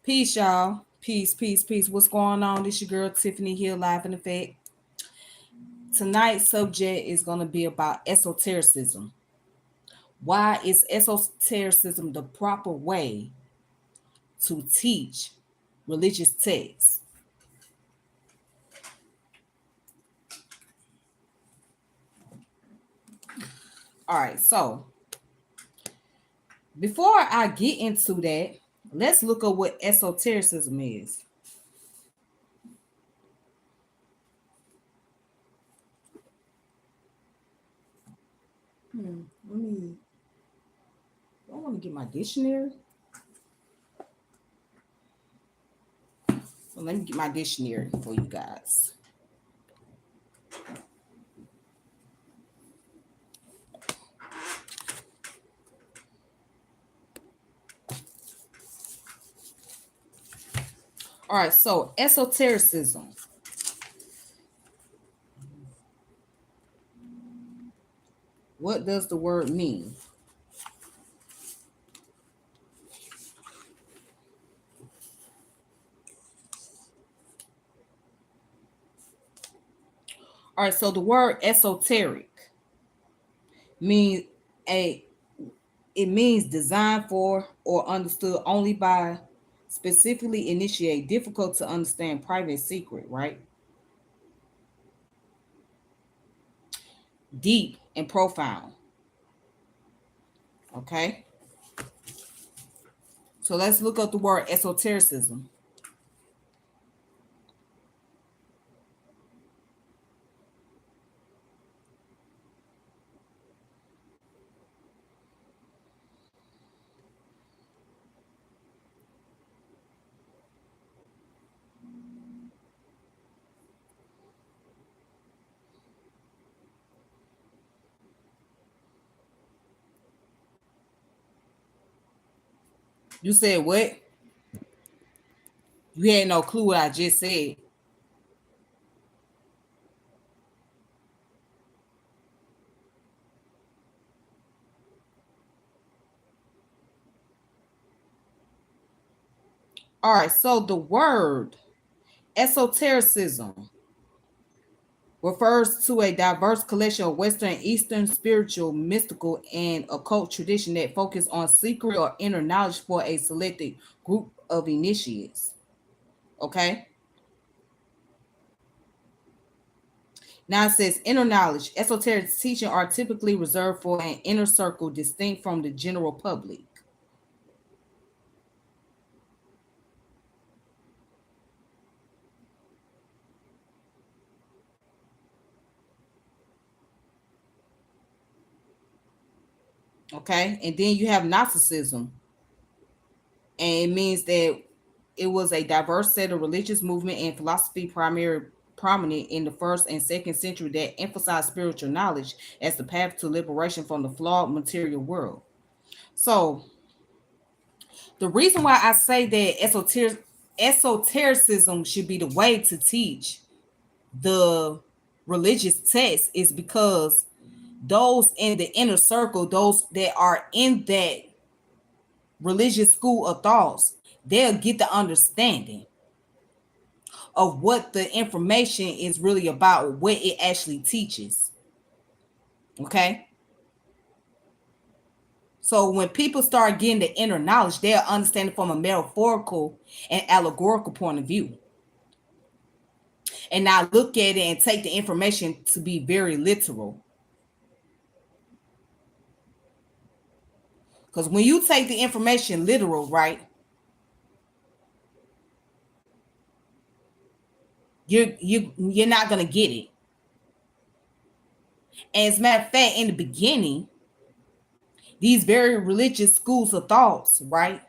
Peace, y'all. Peace, peace, peace. What's going on? This your girl Tiffany here, live in effect. Tonight's subject is going to be about esotericism. Why is esotericism the proper way to teach religious texts? All right, so before I get into that, let's look at what esotericism is. Let me. I want to get my dictionary. So let me get my dictionary for you guys. All right, so esotericism. What does the word mean? All right, so the word esoteric means it means designed for or understood only by specifically initiate difficult to understand private secret, right? Deep and profound. Okay. So let's look up the word esotericism. You said what? You had no clue what I just said. All right, so the word esotericism refers to a diverse collection of Western and Eastern spiritual, mystical, and occult tradition that focus on secret or inner knowledge for a selected group of initiates. Okay. Now it says inner knowledge. Esoteric teaching are typically reserved for an inner circle distinct from the general public. Okay. And then you have Gnosticism. And it means that it was a diverse set of religious movement and philosophy prominent in the first and second century that emphasized spiritual knowledge as the path to liberation from the flawed material world. So the reason why I say that esotericism should be the way to teach the religious text is because those in the inner circle, those that are in that religious school of thoughts, they'll get the understanding of what the information is really about, what it actually teaches. Okay. So when people start getting the inner knowledge, they'll understand it from a metaphorical and allegorical point of view. And now look at it and take the information to be very literal. Because when you take the information literal, right, you're not gonna get it. And as a matter of fact, in the beginning, these very religious schools of thoughts, right,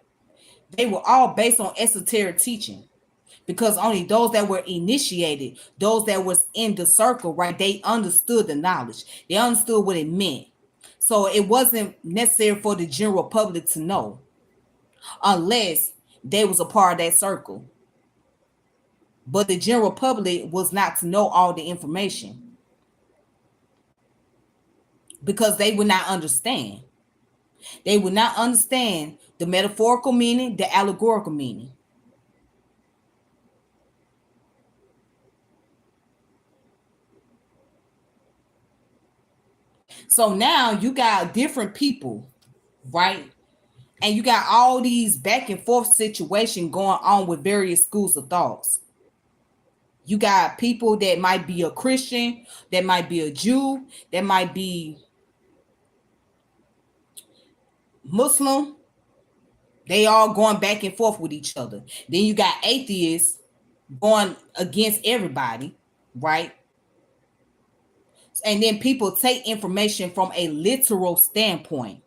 they were all based on esoteric teaching. Because only those that were initiated, those that was in the circle, right, they understood the knowledge. They understood what it meant. So it wasn't necessary for the general public to know unless they was a part of that circle. But the general public was not to know all the information because they would not understand. They would not understand the metaphorical meaning, the allegorical meaning. So now you got different people, right? And you got all these back and forth situation going on with various schools of thoughts. You got people that might be a Christian, that might be a Jew, that might be Muslim. They all going back and forth with each other. Then you got atheists going against everybody, right? And then people take information from a literal standpoint,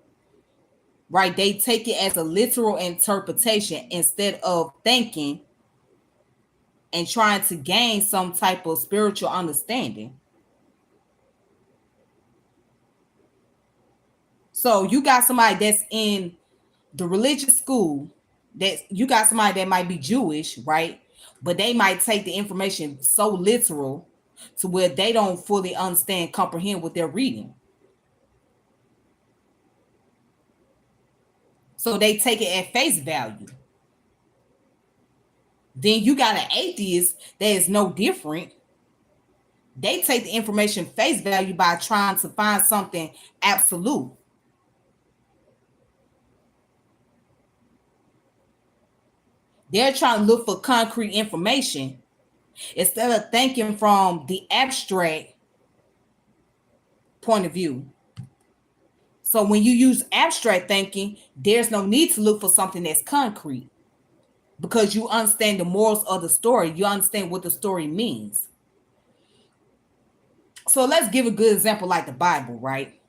right? They take it as a literal interpretation instead of thinking and trying to gain some type of spiritual understanding. So you got somebody that's in the religious school, that you got somebody that might be Jewish, right? But they might take the information so literal to where they don't fully understand, comprehend what they're reading. So they take it at face value. Then you got an atheist that is no different. They take the information face value by trying to find something absolute. They're trying to look for concrete information instead of thinking from the abstract point of view. So when you use abstract thinking, there's no need to look for something that's concrete because you understand the morals of the story. You understand what the story means. So let's give a good example like the Bible, right?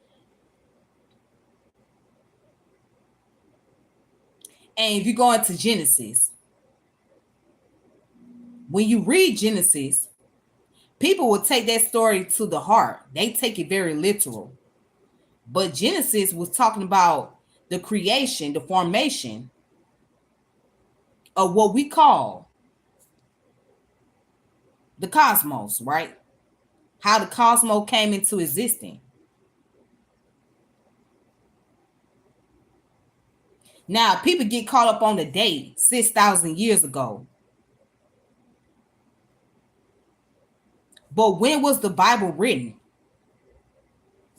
And if you go into Genesis, when you read Genesis, people will take that story to the heart. They take it very literal. But Genesis was talking about the creation, the formation of what we call the cosmos, right? How the cosmos came into existence. Now, people get caught up on the date 6,000 years ago. But when was the Bible written?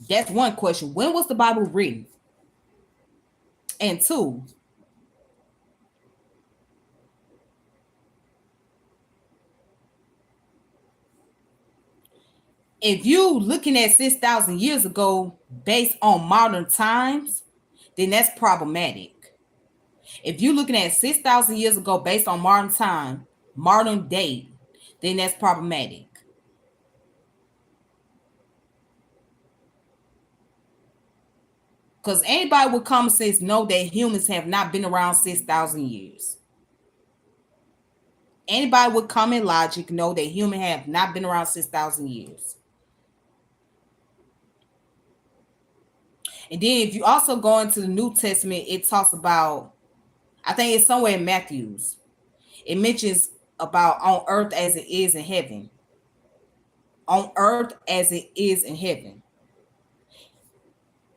That's one question. When was the Bible written? And two, if you looking at 6,000 years ago based on modern times, then that's problematic. If you're looking at 6,000 years ago based on modern time, modern date, then that's problematic. Because anybody with common sense know that humans have not been around 6,000 years. Anybody with common logic know that humans have not been around 6,000 years. And then if you also go into the New Testament, it talks about, I think it's somewhere in Matthew's, it mentions about on earth as it is in heaven. On earth as it is in heaven.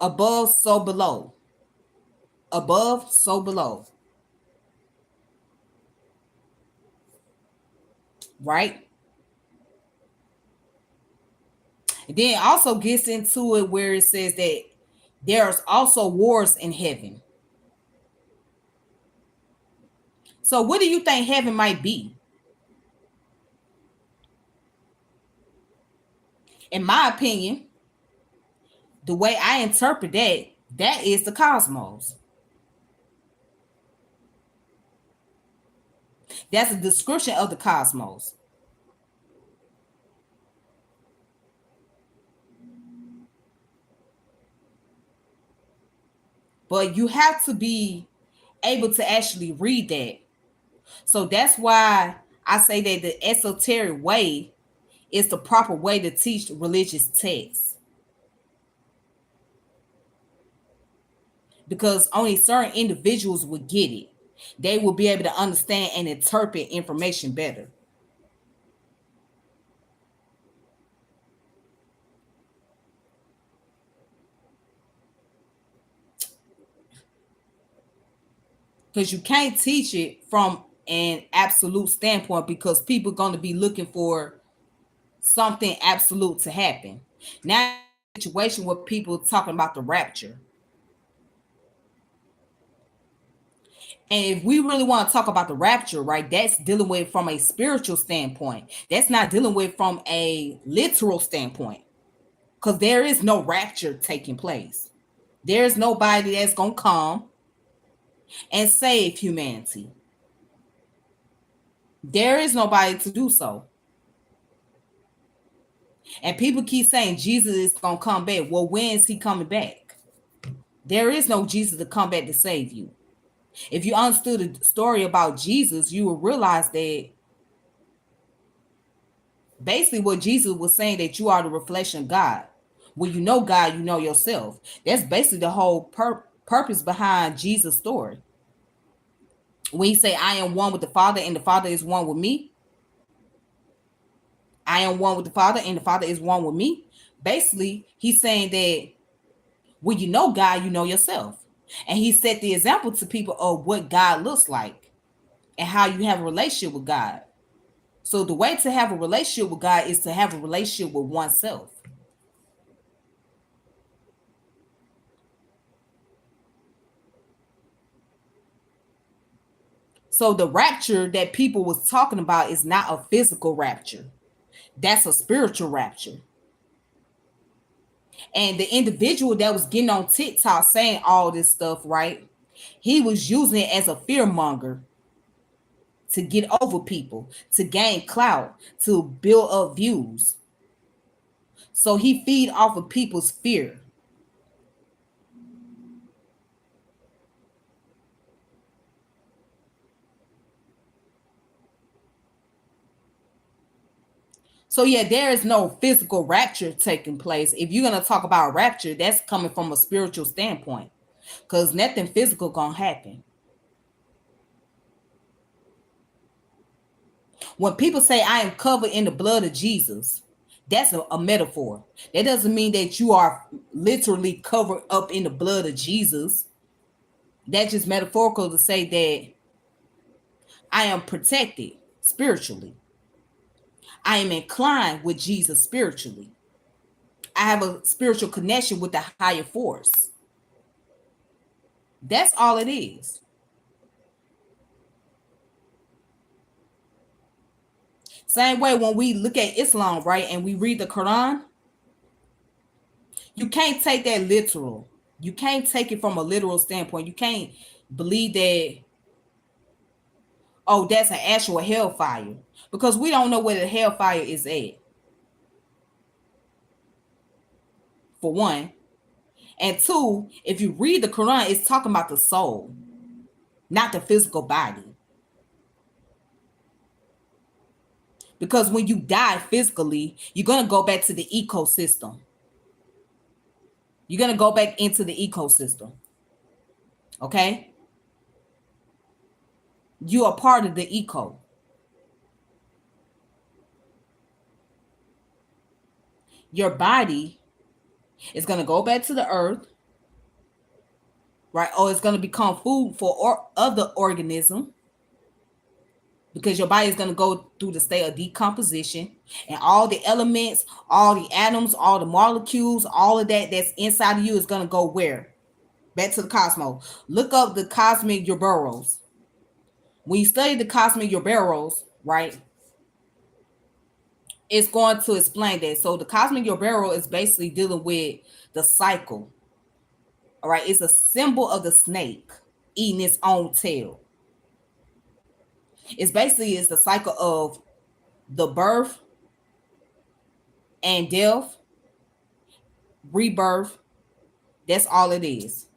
Above, so below. Above, so below. Right? And then it also gets into it where it says that there's also wars in heaven. So what do you think heaven might be? In my opinion, the way I interpret that, that is the cosmos. That's a description of the cosmos. But you have to be able to actually read that. So that's why I say that the esoteric way is the proper way to teach religious texts. Because only certain individuals would get it. They will be able to understand and interpret information better. Because you can't teach it from an absolute standpoint because people are going to be looking for something absolute to happen. Now situation where people talking about the rapture. And if we really want to talk about the rapture, right, that's dealing with from a spiritual standpoint. That's not dealing with from a literal standpoint. Because there is no rapture taking place. There's nobody that's going to come and save humanity. There is nobody to do so. And people keep saying Jesus is going to come back. Well, when is he coming back? There is no Jesus to come back to save you. If you understood the story about Jesus, you would realize that basically what Jesus was saying, that you are the reflection of God. When you know God, you know yourself. That's basically the whole purpose behind Jesus' story. When he say, I am one with the Father and the Father is one with me. I am one with the Father and the Father is one with me. Basically, he's saying that when you know God, you know yourself. And he set the example to people of what God looks like and how you have a relationship with God. So the way to have a relationship with God is to have a relationship with oneself. So the rapture that people was talking about is not a physical rapture. That's a spiritual rapture. And the individual that was getting on TikTok saying all this stuff, right? He was using it as a fear monger to get over people, to gain clout, to build up views. So he feed off of people's fear. So yeah, there is no physical rapture taking place. If you're gonna talk about rapture, that's coming from a spiritual standpoint, because nothing physical gonna happen. When people say I am covered in the blood of Jesus, that's a metaphor. That doesn't mean that you are literally covered up in the blood of Jesus. That's just metaphorical to say that I am protected spiritually. I am inclined with Jesus spiritually. I have a spiritual connection with the higher force. That's all it is. Same way when we look at Islam, right, and we read the Quran, you can't take that literal. You can't take it from a literal standpoint. You can't believe that, oh, that's an actual hellfire, because we don't know where the hellfire is at, for one. And two, if you read the Quran, it's talking about the soul, not the physical body. Because when you die physically, you're going to go back to the ecosystem. You're going to go back into the ecosystem. Okay? You are part of the eco. Your body is going to go back to the earth, right? Or it's going to become food for other organism, because your body is going to go through the state of decomposition, and all the elements, all the atoms, all the molecules, all of that that's inside of you is going to go where? Back to the cosmos. Look up the cosmic Urboros. When you study the cosmic Urboros, right, it's going to explain that. So the cosmic Urbero is basically dealing with the cycle. All right, it's a symbol of the snake eating its own tail. It's the cycle of the birth and death, rebirth. That's all it is.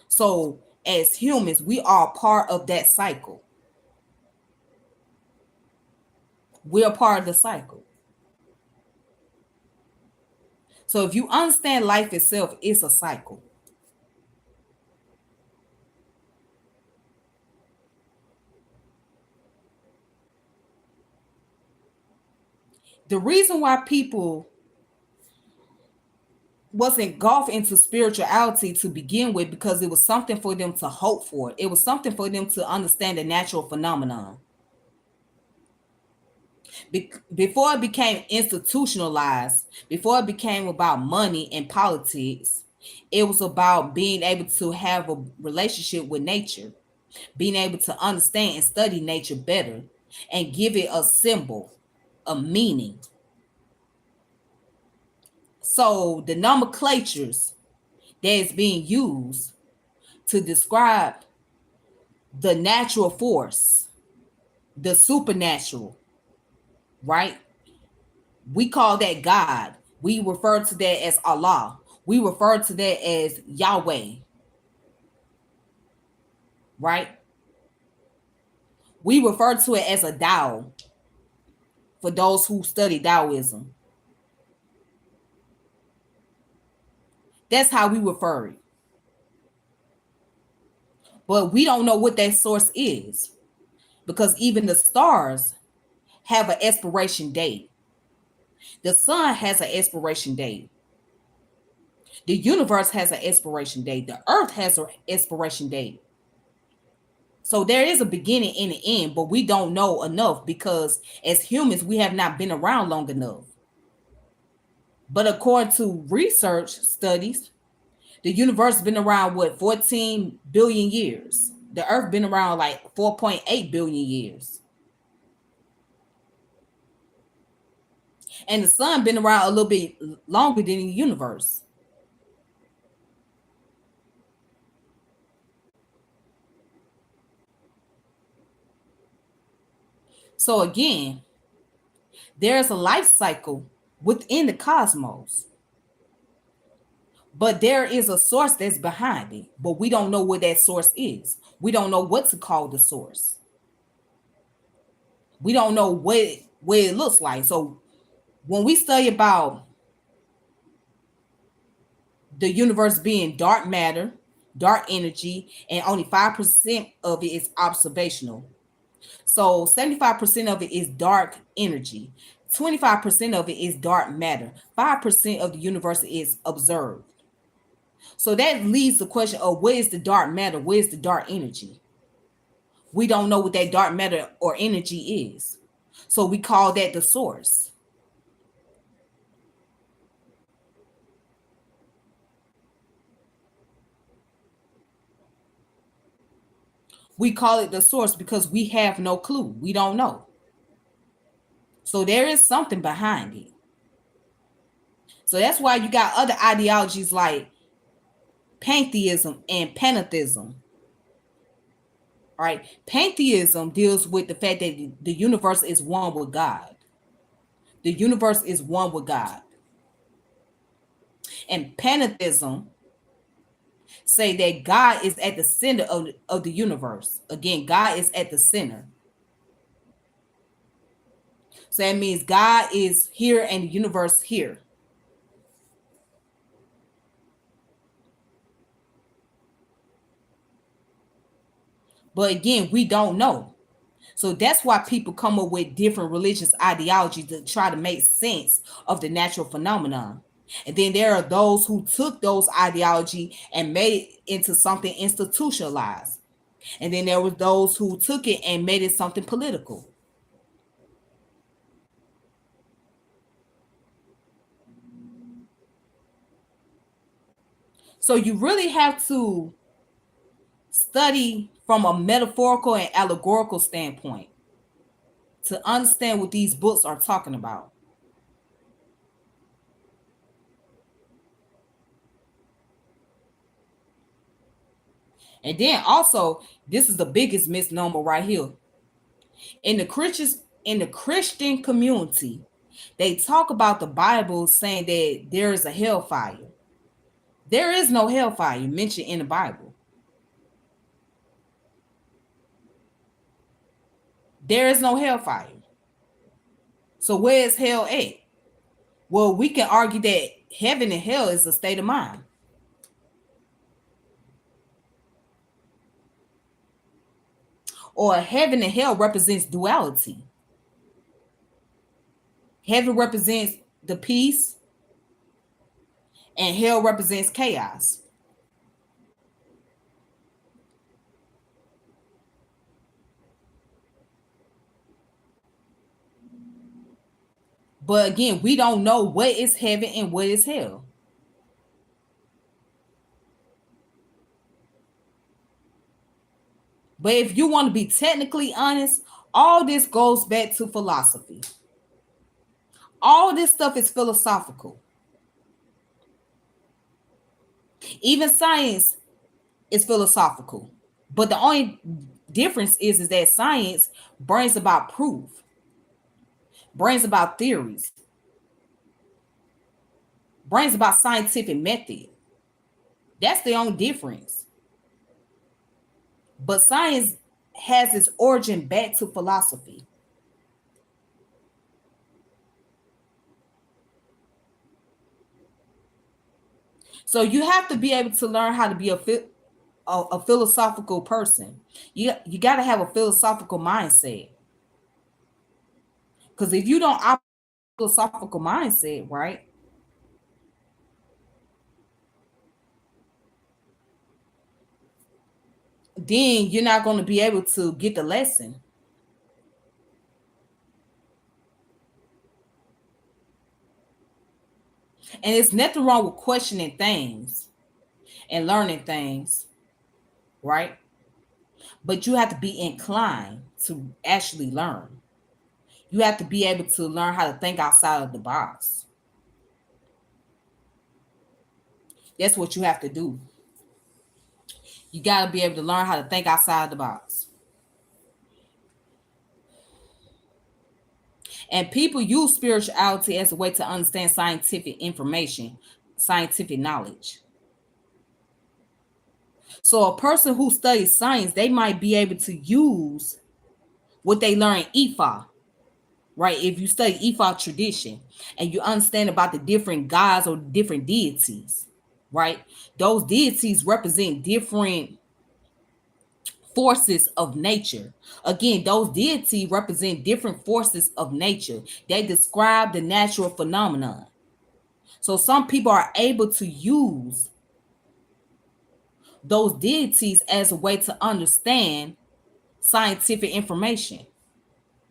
So as humans, we are part of that cycle. We're part of the cycle. So if you understand life itself, it's a cycle. The reason why people was engulfed into spirituality to begin with, because it was something for them to hope for. It was something for them to understand the natural phenomenon. Before it became institutionalized, before it became about money and politics, it was about being able to have a relationship with nature, being able to understand and study nature better, and give it a symbol, a meaning. So the nomenclatures that is being used to describe the natural force, the supernatural, right? We call that God. We refer to that as Allah. We refer to that as Yahweh, right? We refer to it as a Tao for those who study Taoism. That's how we refer it. But we don't know what that source is because even the stars have an expiration date. The sun has an expiration date. The universe has an expiration date. The earth has an expiration date. So there is a beginning and an end, but we don't know enough because as humans, we have not been around long enough. But according to research studies, the universe has been around, what, 14 billion years. The earth been around like 4.8 billion years. And the sun been around a little bit longer than the universe. So again, there's a life cycle within the cosmos. But there is a source that's behind it, but we don't know what that source is. We don't know what to call the source. We don't know what it looks like. So when we study about the universe being dark matter, dark energy, and only 5% of it is observational. So 75% of it is dark energy. 25% of it is dark matter. 5% of the universe is observed. So that leads the question of where is the dark matter? Where is the dark energy? We don't know what that dark matter or energy is. So we call that the source. We call it the source because we have no clue. We don't know. So there is something behind it. So that's why you got other ideologies like pantheism and pantheism. All right. Pantheism deals with the fact that the universe is one with God. The universe is one with God. And pantheism say that God is at the center of the universe. Again, God is at the center. So that means God is here and the universe here. But again, we don't know. So that's why people come up with different religious ideologies to try to make sense of the natural phenomenon. And then there are those who took those ideology and made it into something institutionalized. And then there was those who took it and made it something political. So you really have to study from a metaphorical and allegorical standpoint to understand what these books are talking about. And then also, this is the biggest misnomer right here. In the Christian community, they talk about the Bible saying that there is a hellfire. There is no hellfire mentioned in the Bible. There is no hellfire. So where is hell at? Well, we can argue that heaven and hell is a state of mind. Or heaven and hell represents duality. Heaven represents the peace, and hell represents chaos. But again, we don't know what is heaven and what is hell. But if you want to be technically honest, all this goes back to philosophy. All this stuff is philosophical. Even science is philosophical. But the only difference is that science brings about proof, brings about theories, brings about scientific method. That's the only difference. But science has its origin back to philosophy. So you have to be able to learn how to be a philosophical person. You got to have a philosophical mindset. Because if you don't operate a philosophical mindset, right, then you're not going to be able to get the lesson. And it's nothing wrong with questioning things and learning things, right? But you have to be inclined to actually learn. You have to be able to learn how to think outside of the box. That's what you have to do. You got to be able to learn how to think outside the box. And people use spirituality as a way to understand scientific information, scientific knowledge. So a person who studies science, they might be able to use what they learn in Ifa, right? If you study Ifa tradition and you understand about the different gods or different deities, right? Those deities represent different forces of nature. Again, those deities represent different forces of nature. They describe the natural phenomenon. So some people are able to use those deities as a way to understand scientific information.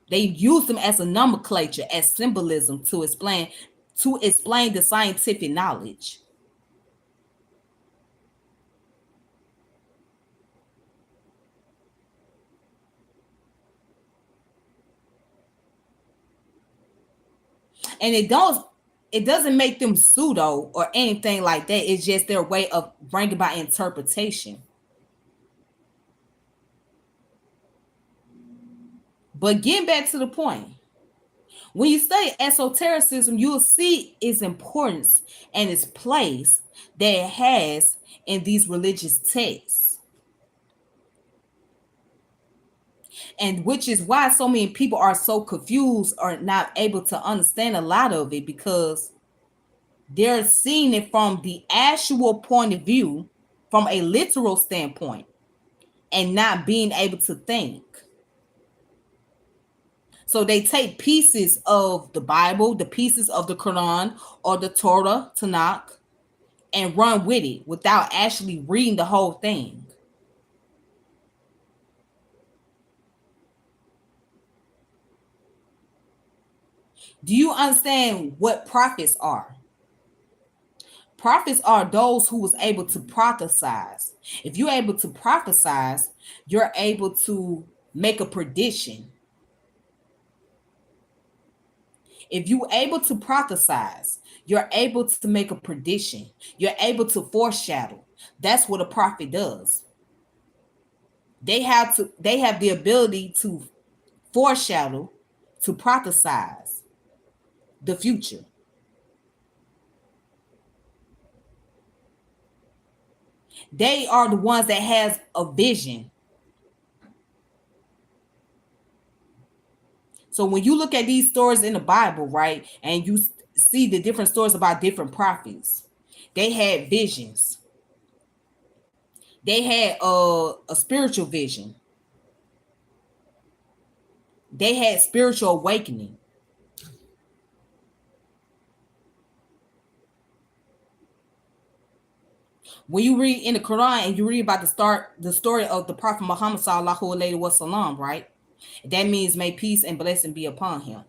They use them as a nomenclature, as symbolism to explain the scientific knowledge. And it doesn't make them pseudo or anything like that. It's just their way of bringing about interpretation. But getting back to the point, when you study esotericism, you will see its importance and its place that it has in these religious texts. And which is why so many people are so confused or not able to understand a lot of it, because they're seeing it from the actual point of view, from a literal standpoint, and not being able to think. So they take pieces of the Bible, the pieces of the Quran or the Torah, Tanakh, and run with it without actually reading the whole thing. Do you understand what prophets are? Prophets are those who was able to prophesize. If you're able to prophesize, you're able to make a prediction. If you're able to prophesize, you're able to make a prediction. You're able to foreshadow. That's what a prophet does. They have the ability to foreshadow, to prophesize the future. They are the ones that has a vision. So when you look at these stories in the Bible, right, and you see the different stories about different prophets, they had visions. They had a spiritual vision. They had spiritual awakening. When you read in the Quran and you read about the story of the Prophet Muhammad sallallahu alaihi wasallam, right? That means may peace and blessing be upon him.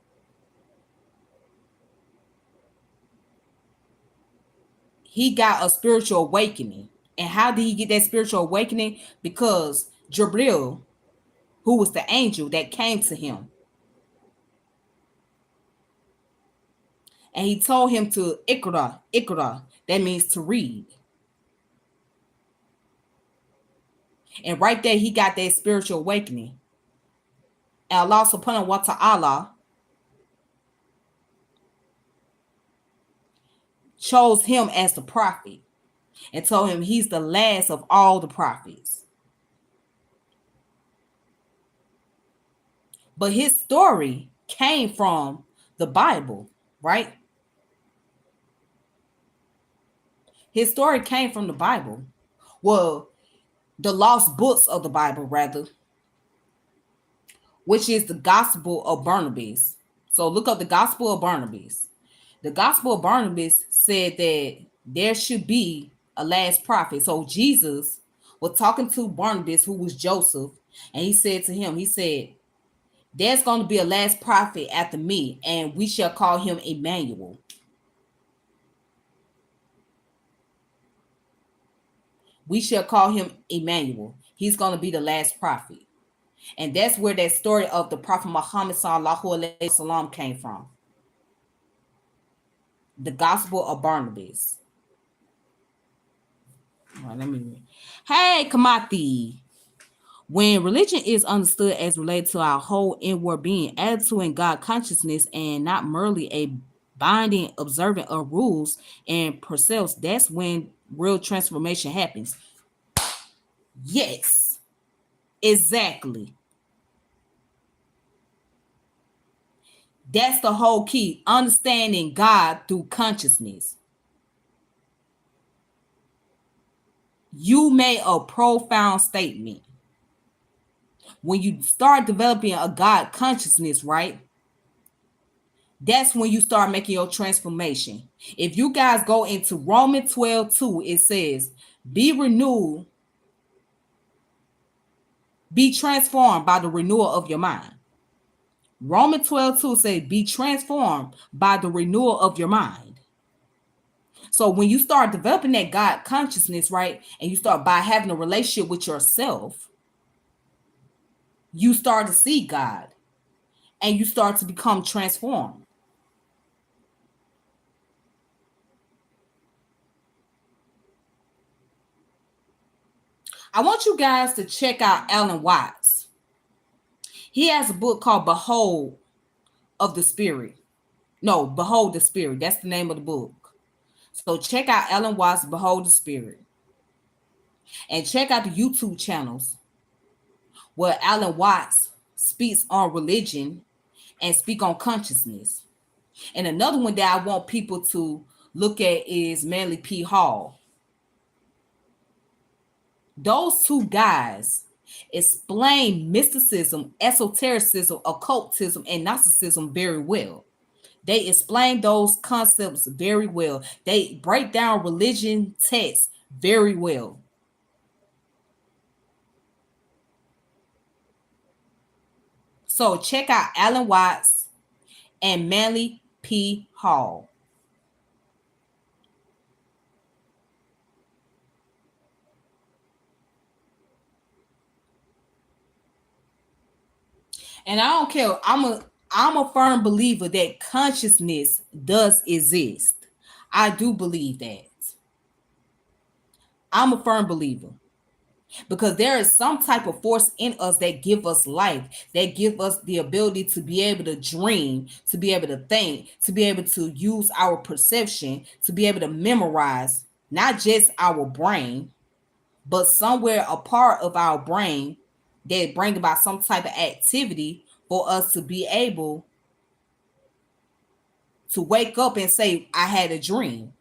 he got a spiritual awakening. And how did he get that spiritual awakening? Because Jabril, who was the angel that came to him, and he told him to ikra, ikra, that means to read. And right there, he got that spiritual awakening. And Allah subhanahu wa ta'ala chose him as the prophet and told him he's the last of all the prophets. But his story came from the Bible, right? His story came from the Bible. Well, the lost books of the Bible, rather, which is the Gospel of Barnabas. So look up the Gospel of Barnabas. The Gospel of Barnabas said that there should be a last prophet. So Jesus was talking to Barnabas, who was Joseph, and he said to him, he said, there's going to be a last prophet after me, and we shall call him Emmanuel. We shall call him Emmanuel. He's going to be the last prophet. And that's where that story of the Prophet Muhammad sallallahu alaihi wasallam came from. The Gospel of Barnabas. All right, let me read. Hey, Kamati. When religion is understood as related to our whole inward being, attitude, and God consciousness, and not merely a binding observant of rules and precepts, that's when real transformation happens. Yes, exactly. That's the whole key. Understanding God through consciousness. You made a profound statement. When you start developing a God consciousness, right? That's when you start making your transformation. If you guys go into Romans 12:2, it says, be renewed, be transformed by the renewal of your mind. Romans 12:2 says, be transformed by the renewal of your mind. So when you start developing that God consciousness, right, and you start by having a relationship with yourself, you start to see God and you start to become transformed. I want you guys to check out Alan Watts. He has a book called Behold of the Spirit. No, Behold the Spirit. That's the name of the book. So check out Alan Watts' Behold the Spirit. And check out the YouTube channels where Alan Watts speaks on religion and speak on consciousness. And another one that I want people to look at is Manly P. Hall. Those two guys explain mysticism, esotericism, occultism, and Gnosticism very well. They explain those concepts very well. They break down religion texts very well. So check out Alan Watts and Manly P. Hall. And I don't care. I'm a firm believer that consciousness does exist. I do believe that. I'm a firm believer because there is some type of force in us that give us life, that give us the ability to be able to dream, to be able to think, to be able to use our perception, to be able to memorize not just our brain, but somewhere a part of our brain that bring about some type of activity for us to be able to wake up and say, I had a dream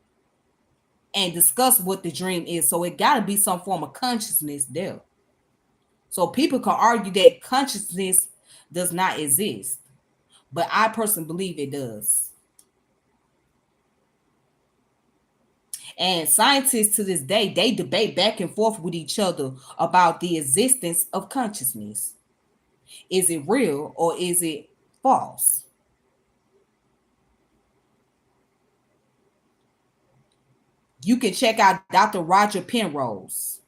and discuss what the dream is. So it got to be some form of consciousness there. So people can argue that consciousness does not exist, but I personally believe it does. And scientists to this day, they debate back and forth with each other about the existence of consciousness. Is it real or is it false? You can check out Dr. Roger Penrose.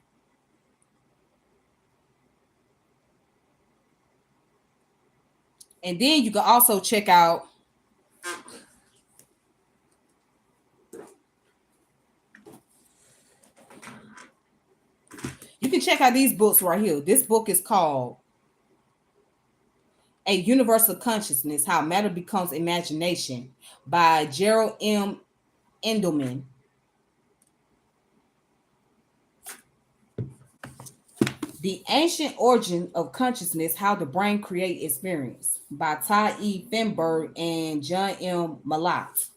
And then you can also check out, you can check out these books right here. This book is called A Universal Consciousness: How Matter Becomes Imagination by Gerald M. Endelman. The Ancient Origin of Consciousness: How the Brain Creates Experience by Ty E. Finberg and John M. Malott.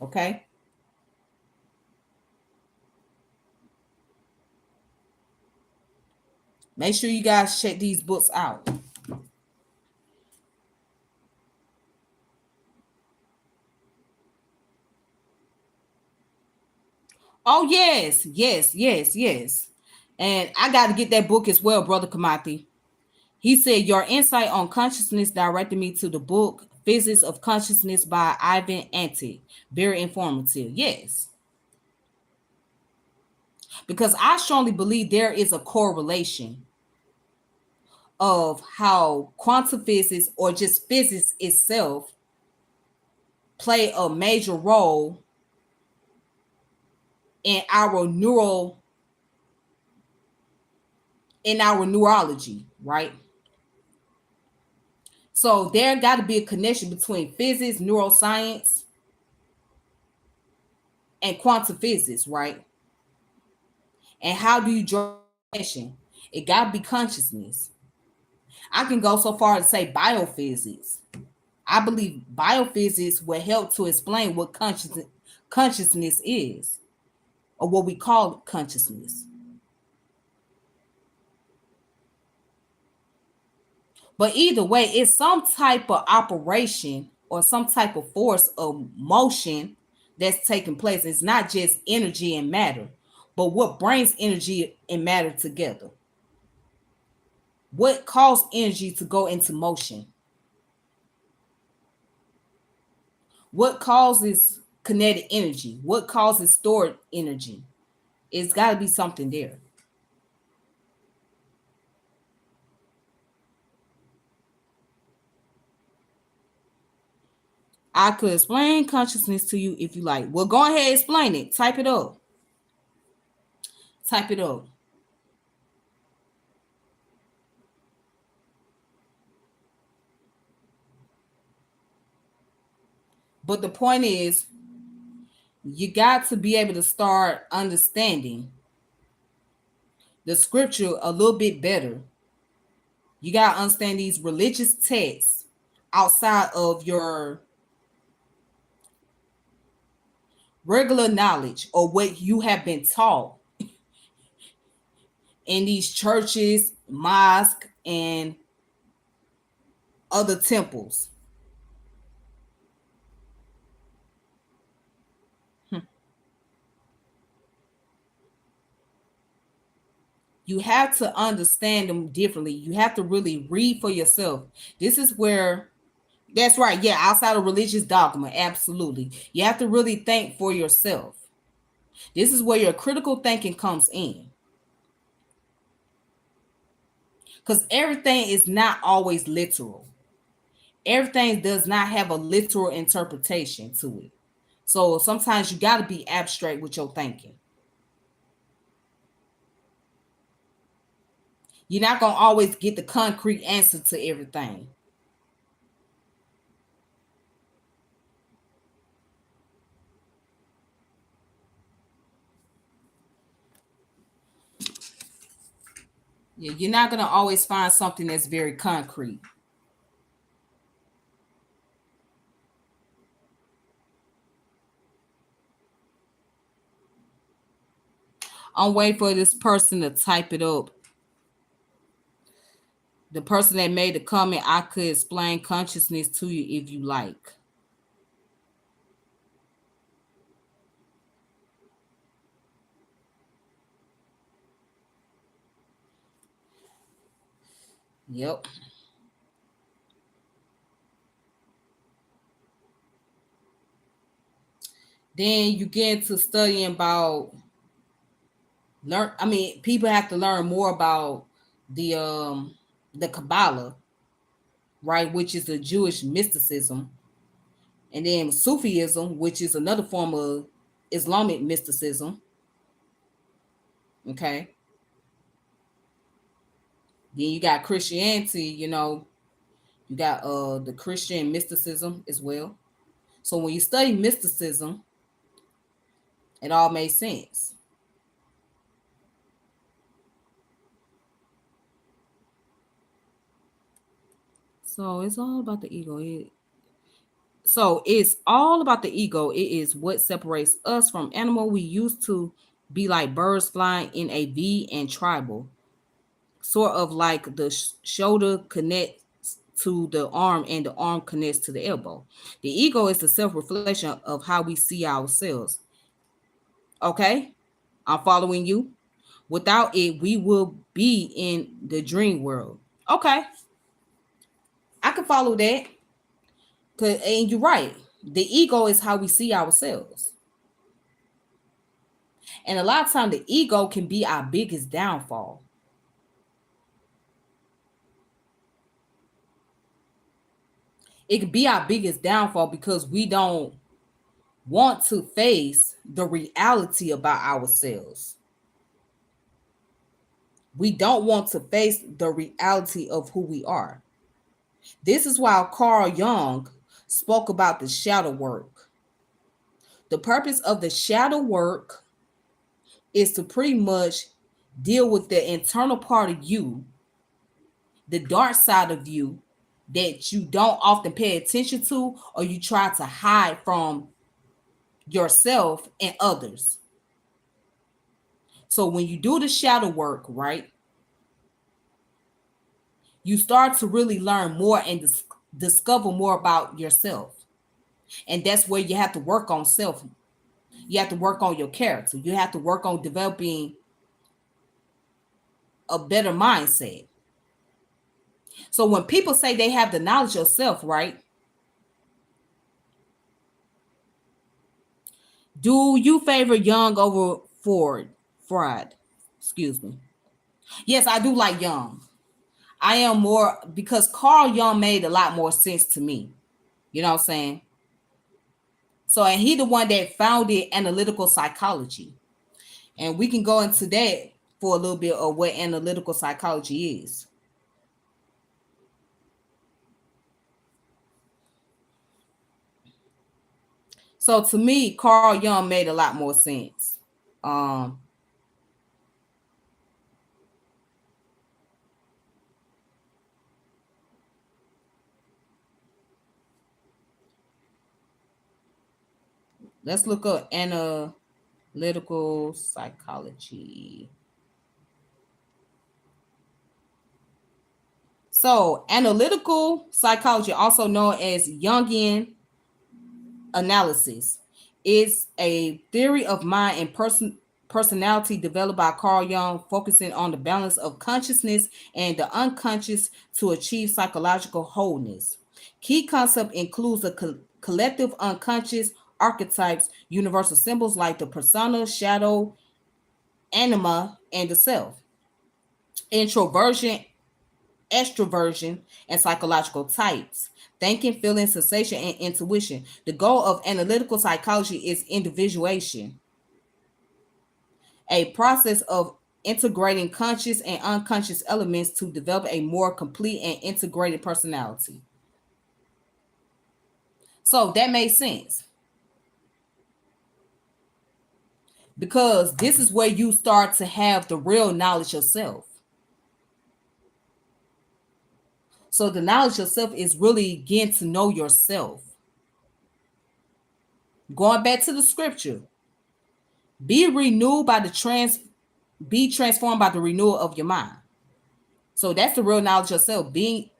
Okay? Make sure you guys check these books out. Oh, yes, yes, yes, yes. And I got to get that book as well, Brother Kamati. He said, your insight on consciousness directed me to the book Physics of Consciousness by Ivan Antic. Very informative. Yes. Because I strongly believe there is a correlation of how quantum physics or just physics itself play a major role in our neural in our neurology, right? So there got to be a connection between physics, neuroscience, and quantum physics, right? And how do you draw a connection? It got to be consciousness. I can go so far as to say biophysics. I believe biophysics will help to explain what consciousness is, or what we call consciousness. But either way, it's some type of operation or some type of force of motion that's taking place. It's not just energy and matter, but what brings energy and matter together. What caused energy to go into motion? What causes kinetic energy? What causes stored energy? It's got to be something there. I could explain consciousness to you if you like. Well, go ahead, explain it. Type it up. Type it up. But the point is, you got to be able to start understanding the scripture a little bit better. You got to understand these religious texts outside of your regular knowledge or what you have been taught in these churches, mosques, and other temples. You have to understand them differently. You have to really read for yourself. This is where, that's right. Yeah, outside of religious dogma, absolutely. You have to really think for yourself. This is where your critical thinking comes in. Because everything is not always literal. Everything does not have a literal interpretation to it. So sometimes you got to be abstract with your thinking. You're not going to always get the concrete answer to everything. Yeah, you're not going to always find something that's very concrete. I'm waiting for this person to type it up. The person that made the comment, I could explain consciousness to you if you like. Yep. Then you get into studying about learn. I mean, people have to learn more about the um the Kabbalah, right, which is the Jewish mysticism, and then Sufism, which is another form of Islamic mysticism. Okay, then you got Christianity. You got the Christian mysticism as well. So when you study mysticism, it all makes sense. So it's all about the ego. It's all about the ego. It is what separates us from animal. We used to be like birds flying in a V and tribal, sort of like the shoulder connects to the arm and the arm connects to the elbow. The ego is the self-reflection of how we see ourselves. Okay, I'm following you. Without it, we will be in the dream world. Okay, I can follow that. And you're right. The ego is how we see ourselves. And a lot of time the ego can be our biggest downfall. It can be our biggest downfall because we don't want to face the reality about ourselves. We don't want to face the reality of who we are. This is why Carl Jung spoke about the shadow work. The purpose of the shadow work is to pretty much deal with the internal part of you, the dark side of you that you don't often pay attention to or you try to hide from yourself and others. So when you do the shadow work, right, you start to really learn more and discover more about yourself. And that's where you have to work on self. You have to work on your character. You have to work on developing a better mindset. So when people say they have the knowledge of self, right? Do you favor Young over Ford? Fried. Excuse me. Yes, I do like Young. I am more because Carl Jung made a lot more sense to me. You know what I'm saying? So, and he the one that founded analytical psychology. And we can go into that for a little bit of what analytical psychology is. So to me, Carl Jung made a lot more sense. Um, let's look up analytical psychology. So, analytical psychology, also known as Jungian analysis, is a theory of mind and personality developed by Carl Jung, focusing on the balance of consciousness and the unconscious to achieve psychological wholeness. Key concept includes the collective unconscious archetypes, universal symbols like the persona, shadow, anima, and the self. Introversion, extroversion, and psychological types. Thinking, feeling, sensation, and intuition. The goal of analytical psychology is individuation, a process of integrating conscious and unconscious elements to develop a more complete and integrated personality. So that makes sense because this is where you start to have the real knowledge of self. So the knowledge of self is really getting to know yourself. Going back to the scripture, be renewed by the be transformed by the renewal of your mind. So that's the real knowledge of self. Be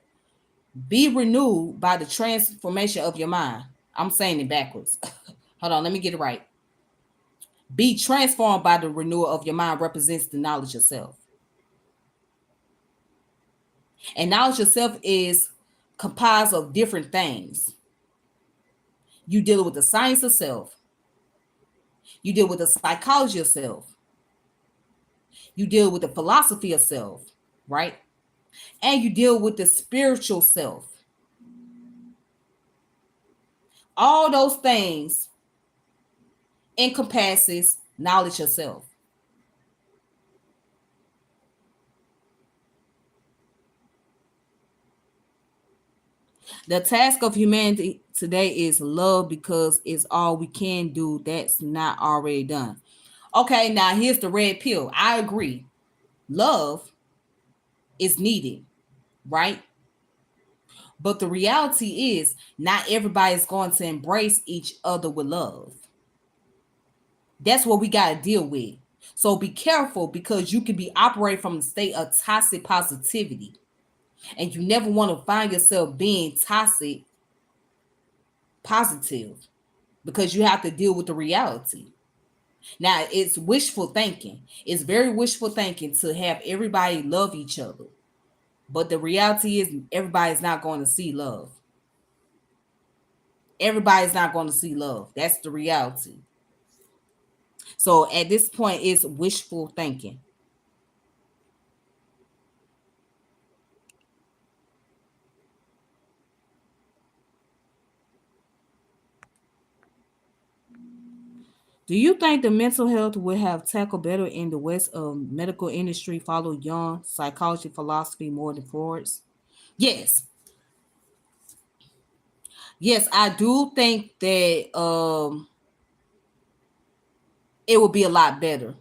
renewed by the transformation of your mind. I'm saying it backwards. Hold on, let me get it right. Be transformed by the renewal of your mind represents the knowledge of self. And knowledge of self is comprised of different things. You deal with the science of self, You deal with the psychology of self. You deal with the philosophy of self, right? And you deal with the spiritual self. All those things encompasses knowledge of self. The task of humanity today is love because it's all we can do that's not already done. Okay, now here's the red pill. I agree. Love is needed, right? But the reality is, not everybody is going to embrace each other with love. That's what we got to deal with. So be careful because you can be operating from a state of toxic positivity. And you never want to find yourself being toxic positive because you have to deal with the reality. Now, it's wishful thinking. It's very wishful thinking to have everybody love each other. But the reality is, everybody's not going to see love. Everybody's not going to see love. That's the reality. So at this point, it's wishful thinking. Do you think the mental health would have tackled better in the West of medical industry follow Jung psychology philosophy more than Freud's? Yes. Yes, I do think that it would be a lot better,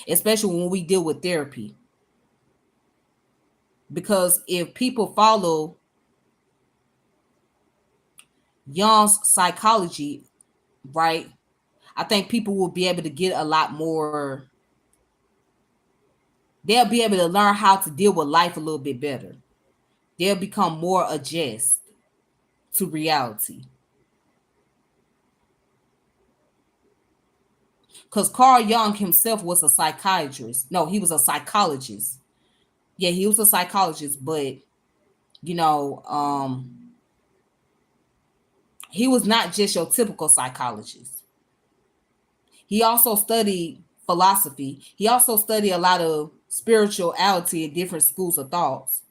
especially when we deal with therapy. Because if people follow Jung's psychology, right, I think people will be able to get a lot more. They'll be able to learn how to deal with life a little bit better. They'll become more adjust to reality. Because Carl Jung himself was a psychiatrist. No, he was a psychologist. Yeah, he was a psychologist, but you know, he was not just your typical psychologist. He also studied philosophy. He also studied a lot of spirituality and different schools of thoughts.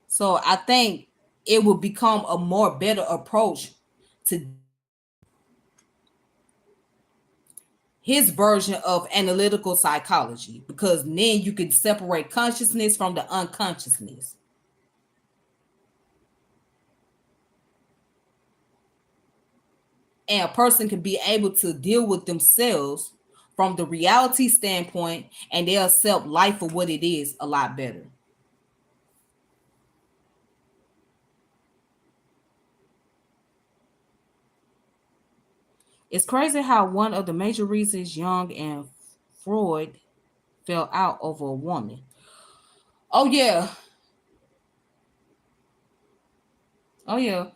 So I think it will become a more better approach to his version of analytical psychology because then you can separate consciousness from the unconsciousness. And a person can be able to deal with themselves from the reality standpoint and they'll accept life for what it is a lot better. It's crazy how one of the major reasons Jung and Freud fell out over a woman. Oh yeah. Oh yeah.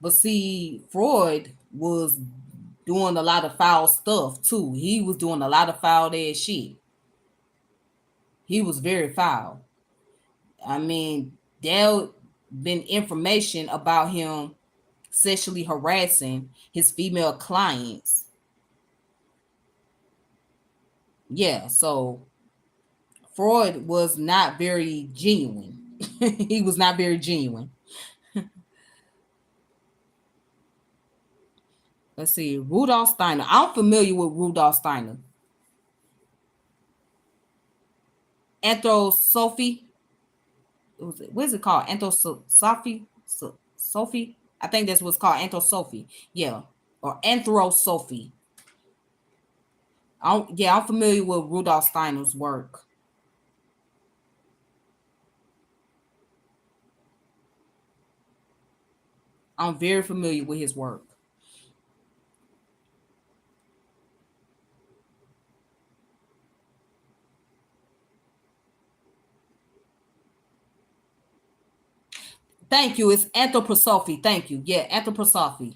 But see, Freud was doing a lot of foul stuff too. He was doing a lot of foul ass shit. He was very foul. I mean, there been information about him sexually harassing his female clients. Yeah, so Freud was not very genuine. He was not very genuine. Let's see, Rudolf Steiner. I'm familiar with Rudolf Steiner. Anthroposophy. What is it called? Anthroposophy. Sophie. I think that's what's called anthroposophy. Yeah, or anthroposophy. Yeah, I'm familiar with Rudolf Steiner's work. I'm very familiar with his work. Thank you. It's anthroposophy. Thank you. Yeah, anthroposophy.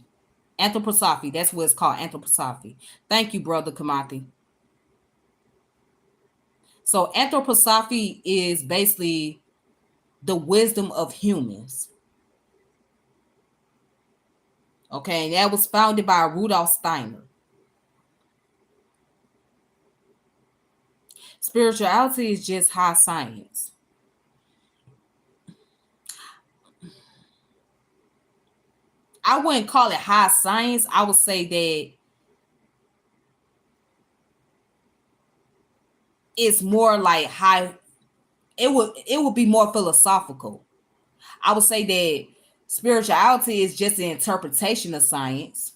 Anthroposophy. That's what it's called. Anthroposophy. Thank you, brother Kamati. So anthroposophy is basically the wisdom of humans. Okay, and that was founded by Rudolf Steiner. Spirituality is just high science. I wouldn't call it high science. I would say that it's more like high. It would be more philosophical. I would say that spirituality is just an interpretation of science.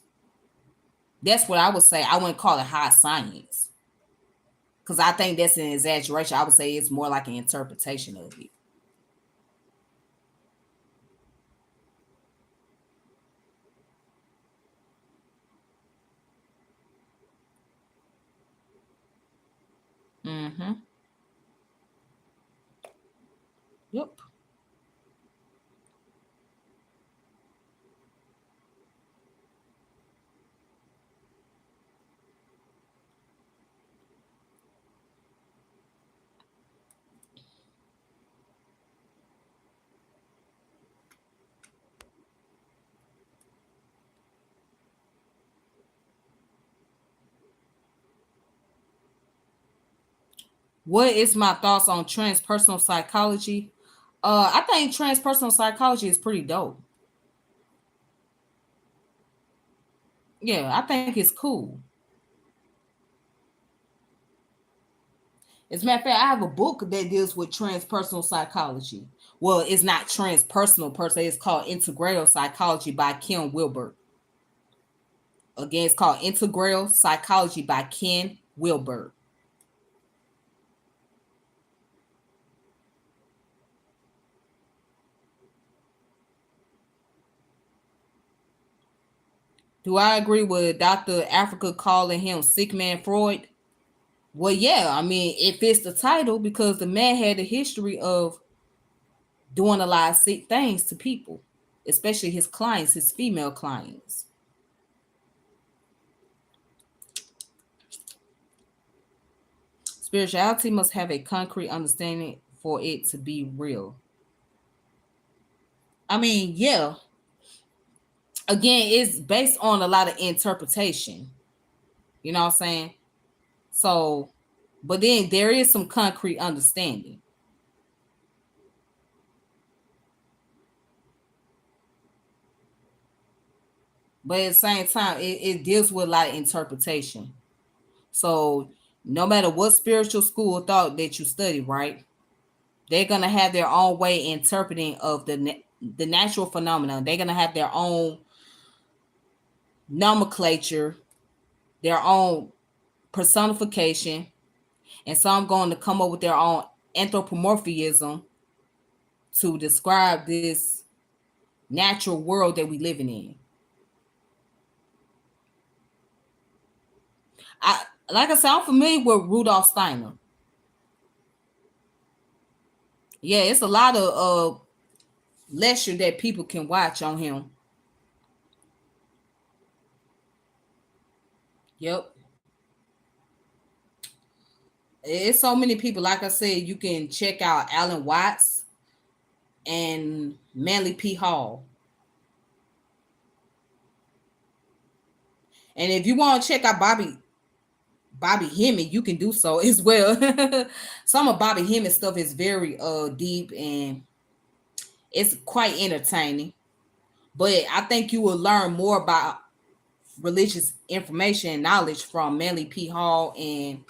That's what I would say. I wouldn't call it high science because I think that's an exaggeration. I would say it's more like an interpretation of it. Mm-hmm. Yep. What is my thoughts on transpersonal psychology? I think transpersonal psychology is pretty dope. Yeah, I think it's cool. As a matter of fact, I have a book that deals with transpersonal psychology. Well, it's not transpersonal per se. It's called Integral Psychology by Ken Wilber. Again, it's called Integral Psychology by Ken Wilber. Do I agree with Dr. Africa calling him Sick Man Freud? Well, yeah, I mean, it fits the title because the man had a history of doing a lot of sick things to people, especially his clients, his female clients. Spirituality must have a concrete understanding for it to be real. I mean, yeah, again, it's based on a lot of interpretation. You know what I'm saying? So, but then there is some concrete understanding. But at the same time, it deals with a lot of interpretation. So, no matter what spiritual school of thought that you study, right? They're gonna have their own way interpreting of the natural phenomenon. They're gonna have their own nomenclature, their own personification, and some going to come up with their own anthropomorphism to describe this natural world that we living in. I like I said, I'm familiar with Rudolf Steiner. Yeah, it's a lot of lecture that people can watch on him. Yep. It's so many people. Like I said, you can check out Alan Watts and Manly P. Hall. And if you want to check out Bobby Hemming, you can do so as well. Some of Bobby Hemming stuff is very deep and it's quite entertaining. But I think you will learn more about religious information and knowledge from Manly P. Hall and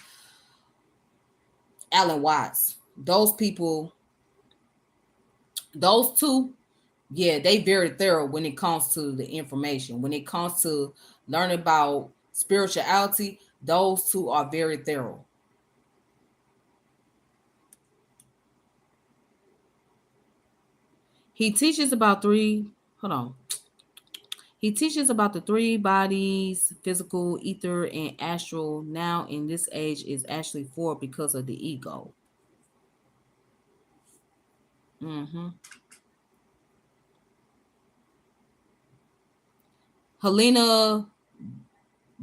Alan Watts. Those people, those two, yeah, they very thorough when it comes to the information. When it comes to learning about spirituality, those two are very thorough. He teaches about three. Hold on. He teaches about the three bodies: physical, ether, and astral. Now, in this age, is actually four because of the ego. Mm-hmm. Helena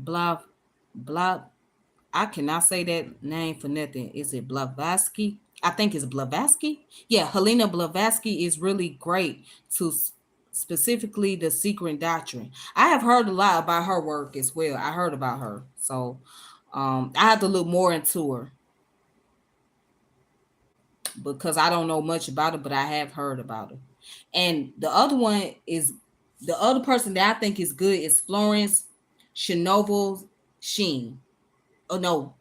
Blav Blav. I cannot say that name for nothing. Is it Blavatsky? I think it's Blavatsky. Yeah, Helena Blavatsky is really great to. specifically the Secret Doctrine. I have heard a lot about her work as well. I heard about her, so I have to look more into her because I don't know much about it, but I have heard about her. And the other one is the other person that I think is good is Florence Scanova Sheen. Oh no,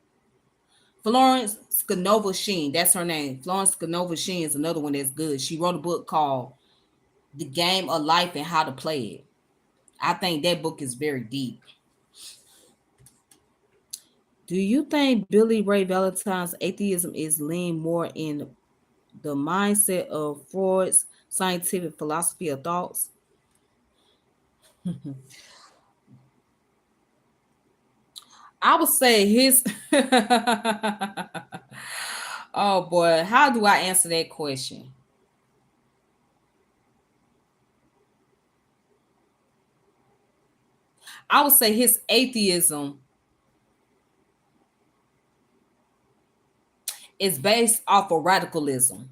Florence Scanova Sheen. That's her name. Florence Scanova Sheen is another one that's good. She wrote a book called The Game of Life and How to Play It. I think that book is very deep. Do you think Billy Ray Valentine's atheism is lean more in the mindset of Freud's scientific philosophy or thoughts? I would say his. Oh boy, how do I answer that question? I would say his atheism is based off of radicalism.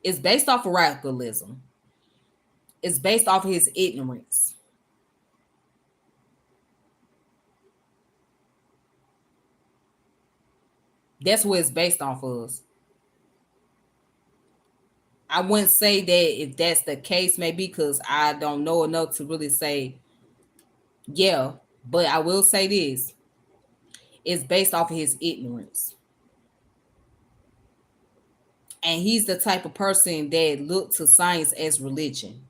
It's based off of radicalism. It's based off of his ignorance. That's what it's based off of. I wouldn't say that if that's the case, maybe because I don't know enough to really say yeah. But I will say this: it's based off of his ignorance, and he's the type of person that look to science as religion.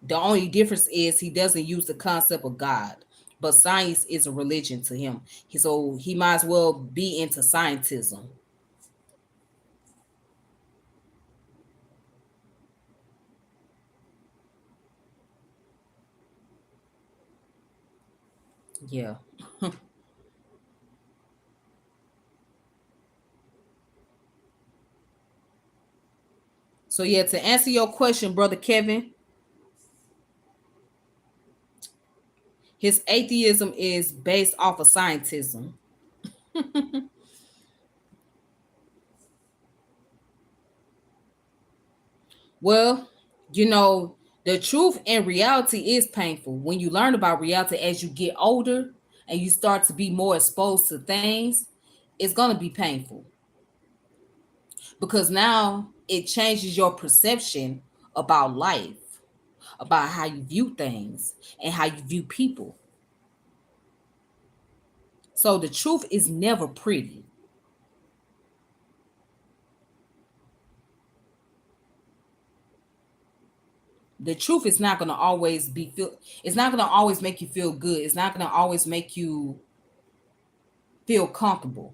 The only difference is he doesn't use the concept of God, but science is a religion to him. So he might as well be into scientism. Yeah. So yeah, to answer your question, brother Kevin, his atheism is based off of scientism. Well, you know, the truth and reality is painful. When you learn about reality as you get older and you start to be more exposed to things, it's going to be painful because now it changes your perception about life, about how you view things and how you view people. So the truth is never pretty. The truth is not going to always be feel it's not going to always make you feel good. It's not going to always make you feel comfortable.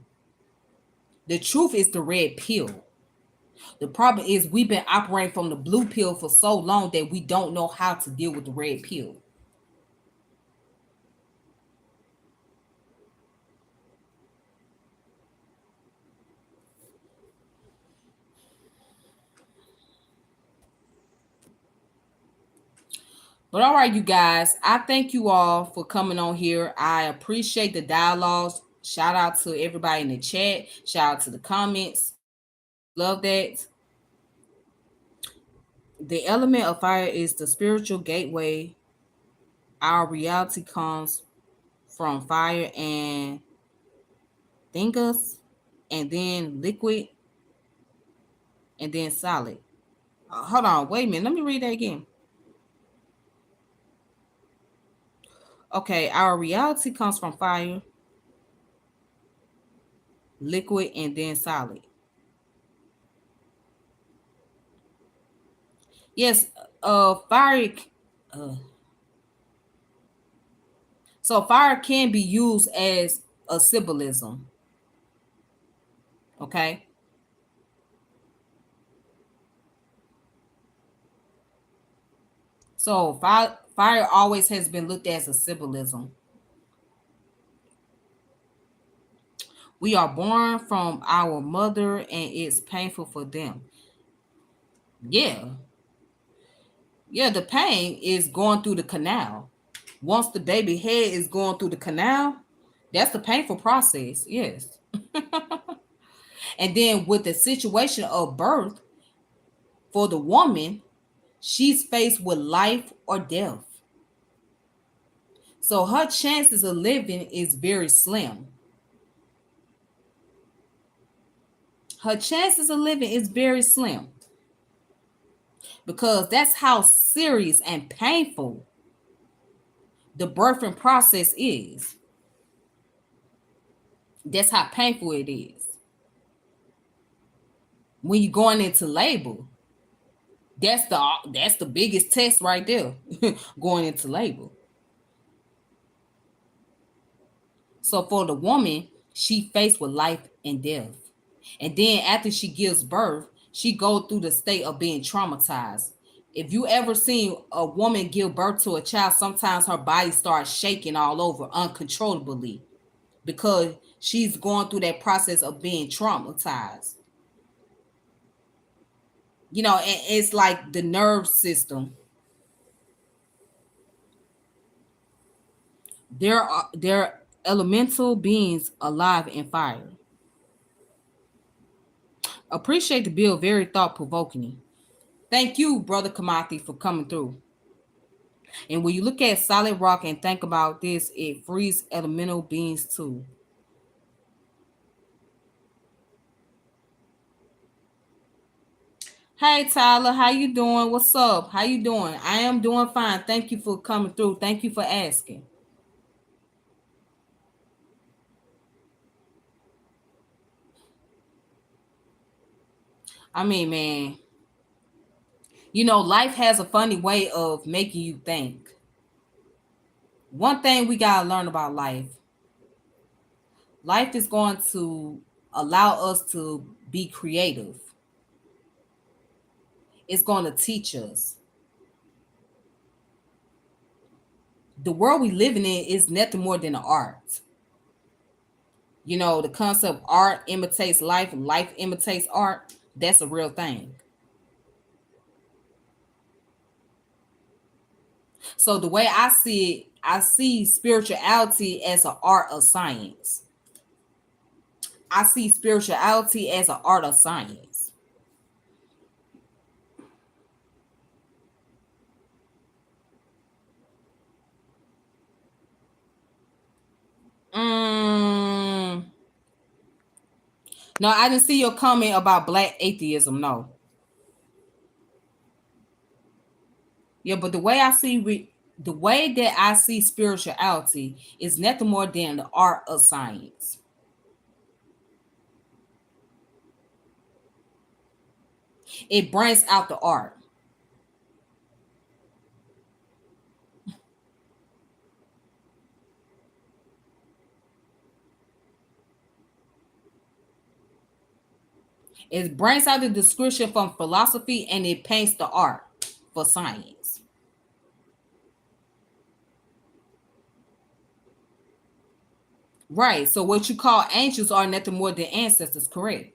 The truth is the red pill. The problem is we've been operating from the blue pill for so long that we don't know how to deal with the red pill. But all right, you guys, I thank you all for coming on here. I appreciate the dialogues. Shout out to everybody in the chat. Shout out to the comments. Love that. The element of fire is the spiritual gateway. Our reality comes from fire and thingus, and then liquid, and then solid. Hold on, wait a minute. Let me read that again. Okay, our reality comes from fire, liquid, and then solid. Yes, fire. Uh, so fire can be used as a symbolism. Okay, so fire always has been looked at as a symbolism. We are born from our mother, and it's painful for them. Yeah, yeah. The pain is going through the canal. Once the baby head is going through the canal, that's the painful process. Yes. And then with the situation of birth, For the woman, she's faced with life or death. So her chances of living is very slim. Her chances of living is very slim because that's how serious and painful the birthing process is. That's how painful it is. When you're going into labor, that's the biggest test right there. Going into labor. So for the woman, she faced with life and death. And then after she gives birth, she goes through the state of being traumatized. If you ever seen a woman give birth to a child, sometimes her body starts shaking all over uncontrollably because she's going through that process of being traumatized. And it's like the nerve system. There are elemental beings alive in fire. Appreciate the bill, very thought provoking. Thank you, Brother Kamathi, for coming through. And when you look at solid rock and think about this, it frees elemental beings too. Hey Tyler, how you doing? What's up? How you doing? I am doing fine. Thank you for coming through. Thank you for asking. I mean, man, life has a funny way of making you think. One thing we gotta learn about life is going to allow us to be creative. It's going to teach us. The world we living in is nothing more than an art. The concept of art imitates life, life imitates art. That's a real thing. So the way I see it, I see spirituality as an art of science. I see spirituality as an art of science. Mm, no, I didn't see your comment about black atheism. No. Yeah, but the way that I see spirituality is nothing more than the art of science. It brings out the art. It brings out the description from philosophy and it paints the art for science. Right. So what you call angels are nothing more than ancestors, correct?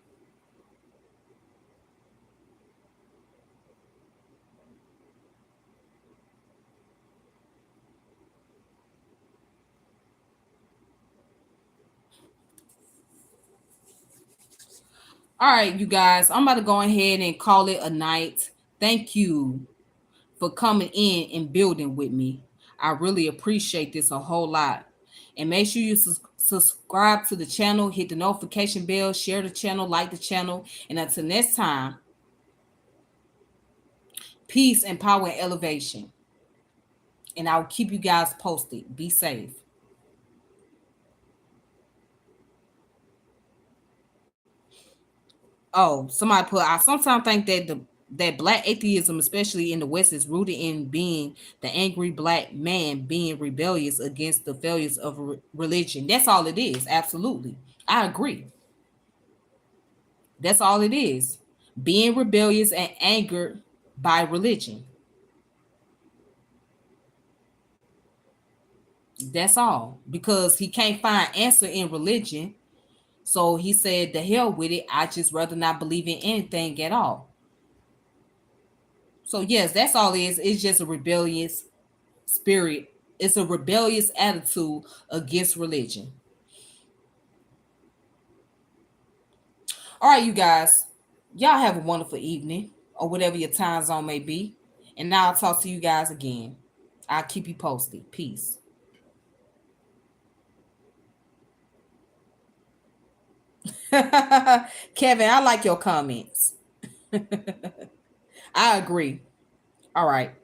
All right, you guys, I'm about to go ahead and call it a night. Thank you for coming in and building with me. I really appreciate this a whole lot. And make sure you subscribe to the channel, hit the notification bell, share the channel, like the channel. And until next time, peace and power and elevation. And I'll keep you guys posted. Be safe. Oh, somebody put. I sometimes think that black atheism, especially in the West, is rooted in being the angry black man being rebellious against the failures of religion. That's all it is. Absolutely, I agree. That's all it is. Being rebellious and angered by religion. That's all. Because he can't find answer in religion. So he said, the hell with it. I just rather not believe in anything at all. So yes, that's all it is. It's just a rebellious spirit. It's a rebellious attitude against religion. All right, you guys. Y'all have a wonderful evening or whatever your time zone may be. And now I'll talk to you guys again. I'll keep you posted. Peace. Kevin, I like your comments. I agree. All right.